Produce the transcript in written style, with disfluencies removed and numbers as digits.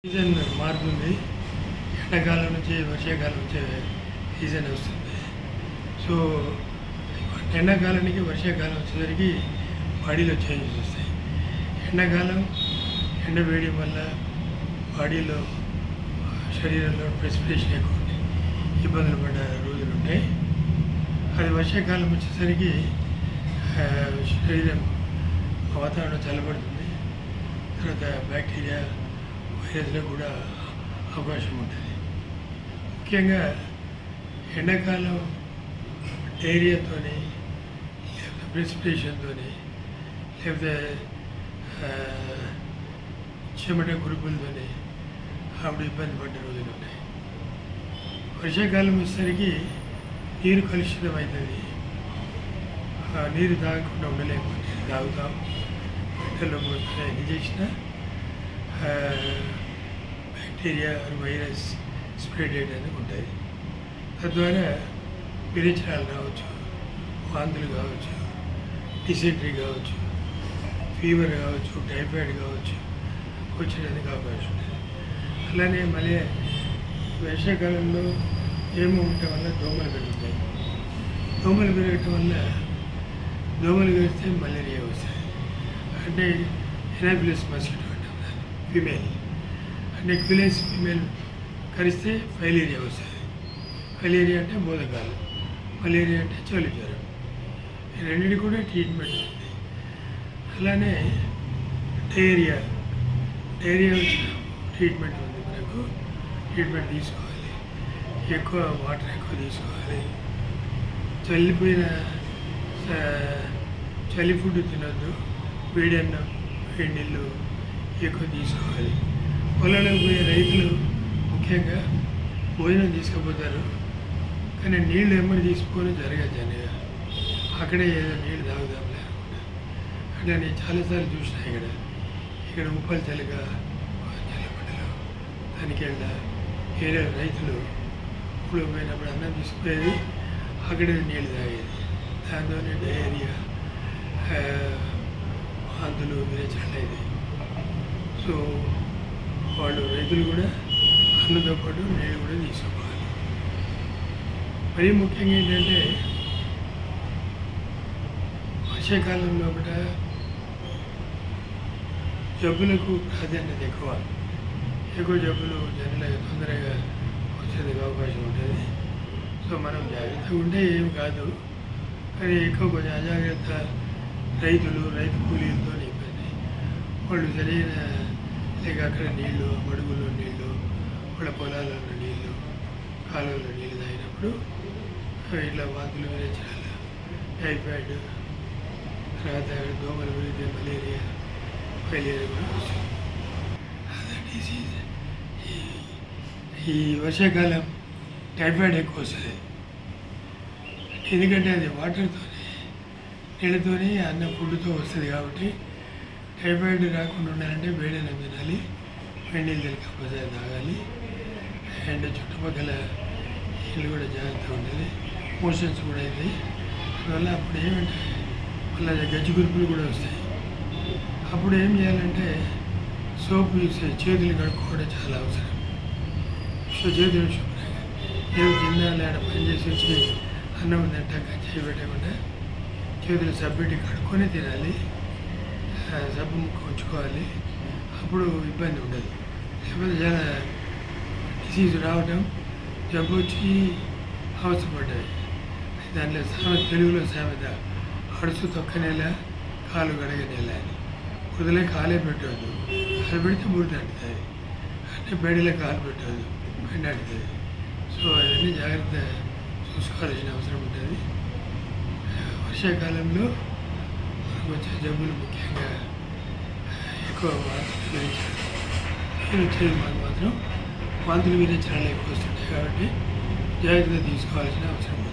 Season మారుతుంది. ఎండాకాలం నుంచి వర్షాకాలం వచ్చే సీజన్ వస్తుంది. సో ఎండాకాలానికి వర్షాకాలం వచ్చేసరికి బాడీలో చేంజెస్ వస్తాయి. ఎండాకాలం ఎండ వేయడం వల్ల బాడీలో శరీరంలో ప్రెసిపిటేషన్ ఎక్కువ ఉండి ఇబ్బందులు పడ్డ రోజులు ఉంటాయి. అది వర్షాకాలం వచ్చేసరికి శరీరం వాతావరణం చల్లబడుతుంది. తర్వాత బ్యాక్టీరియా వైరస్లో కూడా అవకాశం ఉంటుంది. ముఖ్యంగా ఎండాకాలం డైరియాతో లేకపోతే ప్రెసిపిటేషన్తో లేకపోతే చెమట గురుపులతో అప్పుడు ఇబ్బంది పడ్డ రోజులు ఉన్నాయి. వర్షాకాలం వచ్చేసరికి నీరు కలుషితం అవుతుంది. నీరు తాగకుండా ఉండలేము. నీరు తాగుతాం, బిడ్డలో పోతే ఎన్ని చేసినా బ్యాక్టీరియా వైరస్ స్ప్రెడ్ చేయడానికి ఉంటుంది. తద్వారా విరేచనాలు రావచ్చు, వాంతులు కావచ్చు, డిసెంట్రీ కావచ్చు, ఫీవర్ కావచ్చు, టైఫాయిడ్ కావచ్చు వచ్చేందుకు అవకాశం ఉంటుంది. అలానే మళ్ళీ వర్షాకాలంలో ఏమో ఉండటం వల్ల దోమలు పెరుగుతాయి. దోమలు పెరగటం వల్ల దోమలు పెరిగితే మలేరియా వస్తుంది. అంటే ఎనాఫిలిస్ మస్కిటో ఫీమేల్ అంటే క్విలెన్స్ ఫీమేల్ కరిస్తే ఫైలేరియా వస్తుంది. ఫైలేరియా అంటే బోధకాలు, మలేరియా అంటే చలి జ్వరం. ఈ రెండింటి కూడా ట్రీట్మెంట్ ఉంది. అలానే డయేరియా వచ్చిన ట్రీట్మెంట్ ఉంది. మనకు ట్రీట్మెంట్ తీసుకోవాలి. ఎక్కువ వాటర్ ఎక్కువ తీసుకోవాలి. చల్లిపోయిన చలి ఫుడ్ తినొద్దు. వేడన్నం, వేడి నీళ్ళు ఎక్కువ తీసుకోవాలి. పొలాలకు పోయే రైతులు ముఖ్యంగా భోజనం తీసుకుపోతారు, కానీ నీళ్ళు ఎమ్మడి తీసుకొని జరగదు జనగా. అక్కడే ఏదో నీళ్ళు తాగుదాం లేకుండా అట్లా నేను చాలాసార్లు చూసినా. ఇక్కడ ఉప్పల్ చలిక జల్లపడ్డలో తనికెళ్ళ ఏరియా రైతులు ఇప్పుడు పోయినప్పుడు అన్నం తీసుకుపోయేది, అక్కడే నీళ్ళు తాగేది. దాంతోనే డయేరియా, వాంతులు, విరేచనాలు. సో వాళ్ళు రైతులు కూడా అన్నంతో పాటు నీళ్ళు కూడా తీసుకోవాలి. మరీ ముఖ్యంగా ఏంటంటే వర్షాకాలంలో కూడా జబ్బులకు ప్రాధాన్యత ఎక్కువ జబ్బులు జనరల్గా తొందరగా వచ్చేందుకు అవకాశం ఉంటుంది. సో మనం జాగ్రత్తగా ఉంటే ఏం కాదు, కానీ ఎక్కువ కొంచెం అజాగ్రత్త రైతు కూలీలతో ఇబ్బంది. వాళ్ళు సరైన లేక అక్కడ నీళ్ళు, మడుగులో నీళ్ళు, వాళ్ళ పొలాలలో నీళ్ళు, కాలువలో నీళ్ళు తాగినప్పుడు ఇట్లా వాంతులు, విరేచనాలు, టైఫాయిడ్, తర్వాత దోమలు పెరిగితే మలేరియా, ఫైలేరియా కూడా వస్తుంది. అదే డిసీజ్. ఈ వర్షాకాలం టైఫాయిడ్ ఎక్కువ వస్తుంది. ఎందుకంటే అది వాటర్తో, నీళ్ళతోని అన్న ఫుడ్తో వస్తుంది. కాబట్టి టైఫాయిడ్ రాకుండా ఉండాలంటే వేడన్నం తినాలి, వేడి నీళ్ళు కంపల్సరీ తాగాలి. అండ్ చుట్టుపక్కల నీళ్ళు కూడా జాగ్రత్తగా ఉండాలి. మోషన్స్ కూడా అవుతాయి. అందువల్ల అప్పుడు ఏమంటే మళ్ళీ గజ్జి గురుపులు కూడా వస్తాయి. అప్పుడు ఏం చేయాలంటే సోపు యూస్ చేసి చేతులు కడుక్కోవడం చాలా అవసరం. సో చేతులు శుభ్రంగా ఏమి తిన్నాలి, ఆడ పని చేసి వచ్చి అన్నం తింటాక చేయబెట్టకుండా చేతులు సబ్బెట్టి కడుక్కొని తినాలి. సబ్బు ముక్క ఉంచుకోవాలి. అప్పుడు ఇబ్బంది ఉండదు. లేకపోతే చాలా డిసీజ్ రావటం, జబ్బు వచ్చి అవసరపడ్డాయి. దాంట్లో తెలుగులో సామెత అడుసు తొక్కనేలా కాలు గడగనేలా అని. బురదలే కాలే పెట్టవద్దు. కాలు పెడితే బురద అంటుతుంది. అంటే బెడిలో కాలు పెట్టవద్దు, బెండ అంటుతుంది. సో అవన్నీ జాగ్రత్త చూసుకోవాల్సిన అవసరం ఉంటుంది. వర్షాకాలంలో మనకు వచ్చే జబ్బులు ముఖ్యంగా ఎక్కువ వాంతులు, విరేచనాలు వచ్చేది. మాకు మాత్రం వాంతులు, విరేచనాలు ఎక్కువ వస్తుంటాయి. కాబట్టి జాగ్రత్తగా తీసుకోవాల్సిన అవసరం ఉంది.